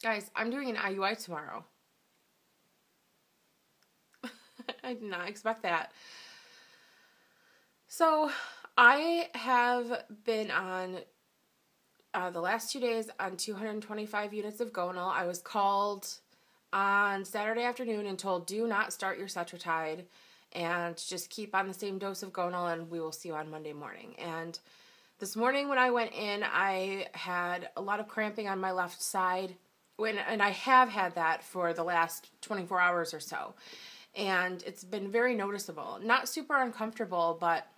Guys, I'm doing an IUI tomorrow. I did not expect that. So, I have been on the last 2 days on 225 units of gonal. I was called on Saturday afternoon and told, do not start your Cetrotide and just keep on the same dose of gonal and we will see you on Monday morning. And this morning when I went in, I had a lot of cramping on my left side, and I have had that for the last 24 hours or so. And it's been very noticeable. Not super uncomfortable, but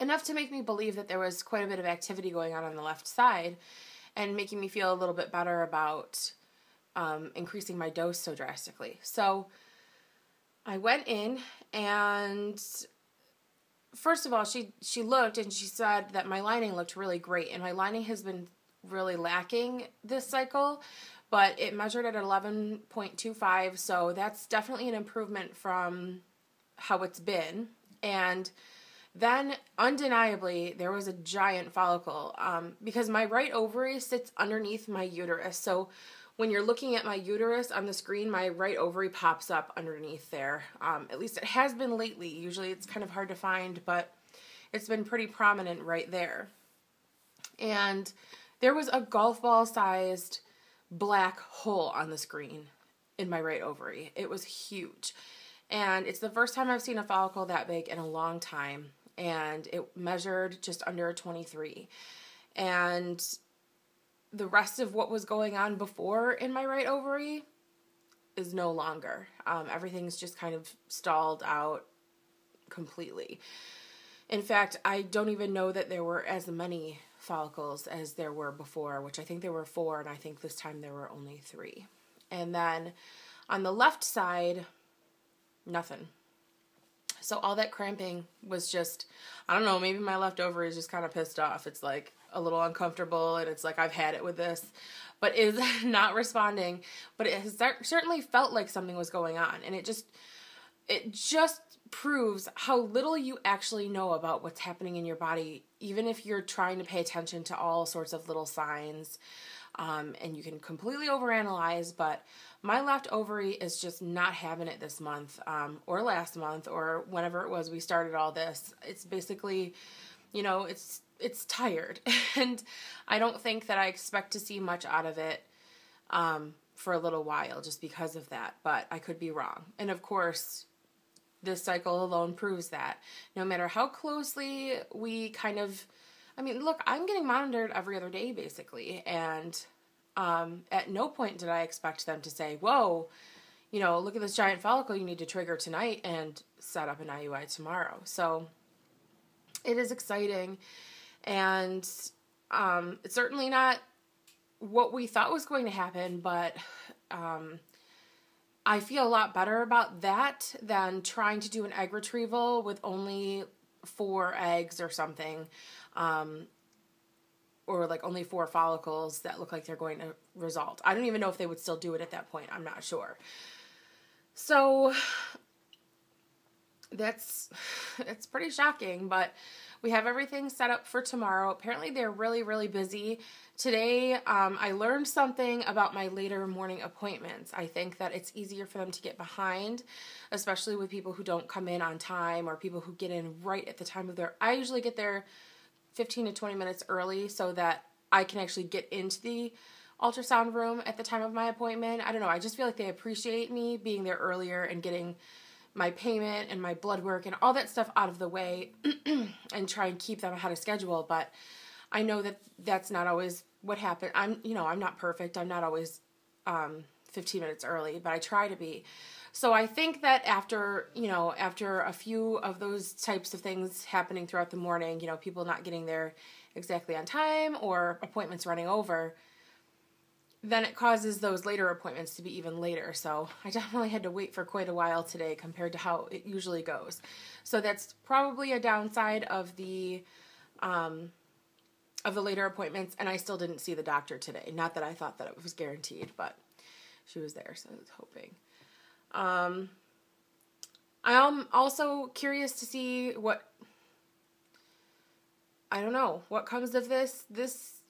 enough to make me believe that there was quite a bit of activity going on the left side and making me feel a little bit better about increasing my dose so drastically. So I went in, and first of all, she looked and she said that my lining looked really great, and my lining has been really lacking this cycle, but it measured at 11.25, so that's definitely an improvement from how it's been. And then, undeniably, there was a giant follicle, because my right ovary sits underneath my uterus. So when you're looking at my uterus on the screen, my right ovary pops up underneath there. At least it has been lately. Usually it's kind of hard to find, but it's been pretty prominent right there. And there was a golf ball-sized black hole on the screen in my right ovary. It was huge. And it's the first time I've seen a follicle that big in a long time. And it measured just under a 23. And the rest of what was going on before in my right ovary is no longer. Everything's just kind of stalled out completely. In fact, I don't even know that there were as many follicles as there were before, which I think there were 4, and I think this time there were only 3. And then on the left side, nothing. So all that cramping was just, I don't know, maybe my left ovary is just kind of pissed off. It's like a little uncomfortable, and it's like, I've had it with this, but is not responding. But it has certainly felt like something was going on, and it just proves how little you actually know about what's happening in your body, even if you're trying to pay attention to all sorts of little signs, and you can completely overanalyze. But my left ovary is just not having it this month, or last month, or whenever it was we started all this. It's basically, it's tired, and I don't think that I expect to see much out of it for a little while just because of that, but I could be wrong. And of course, this cycle alone proves that. No matter how closely we look, I'm getting monitored every other day basically, and at no point did I expect them to say, whoa, look at this giant follicle you need to trigger tonight and set up an IUI tomorrow. So it is exciting, and it's certainly not what we thought was going to happen, but I feel a lot better about that than trying to do an egg retrieval with only 4 eggs or something, or like only 4 follicles that look like they're going to result. I don't even know if they would still do it at that point. I'm not sure. So it's pretty shocking, but we have everything set up for tomorrow. Apparently they're really, really busy. Today, I learned something about my later morning appointments. I think that it's easier for them to get behind, especially with people who don't come in on time or people who get in right at the time of I usually get there 15 to 20 minutes early so that I can actually get into the ultrasound room at the time of my appointment. I don't know. I just feel like they appreciate me being there earlier and getting my payment and my blood work and all that stuff out of the way and try and keep them ahead of schedule. But I know that that's not always what happened. I'm not perfect. I'm not always 15 minutes early, but I try to be. So I think that after a few of those types of things happening throughout the morning, people not getting there exactly on time or appointments running over, then it causes those later appointments to be even later. So I definitely had to wait for quite a while today compared to how it usually goes. So that's probably a downside of the later appointments, and I still didn't see the doctor today. Not that I thought that it was guaranteed, but she was there, so I was hoping. I'm also curious to see what comes of this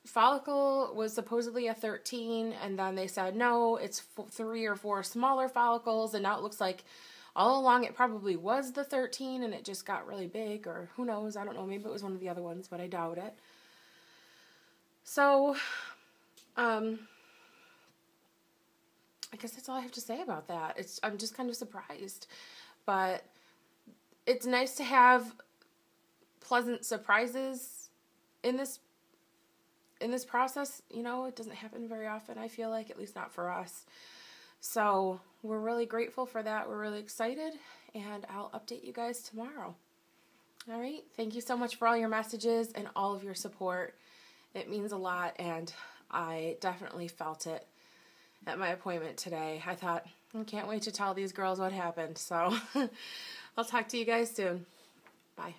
follicle was supposedly a 13, and then they said, no, it's 3 or 4 smaller follicles, and now it looks like all along it probably was the 13, and it just got really big, or who knows, I don't know, maybe it was one of the other ones, but I doubt it. So, I guess that's all I have to say about that. I'm just kind of surprised, but it's nice to have pleasant surprises in this process. You know, it doesn't happen very often, I feel like, at least not for us. So we're really grateful for that. We're really excited, and I'll update you guys tomorrow. All right. Thank you so much for all your messages and all of your support. It means a lot, and I definitely felt it at my appointment today. I thought, I can't wait to tell these girls what happened. So I'll talk to you guys soon. Bye.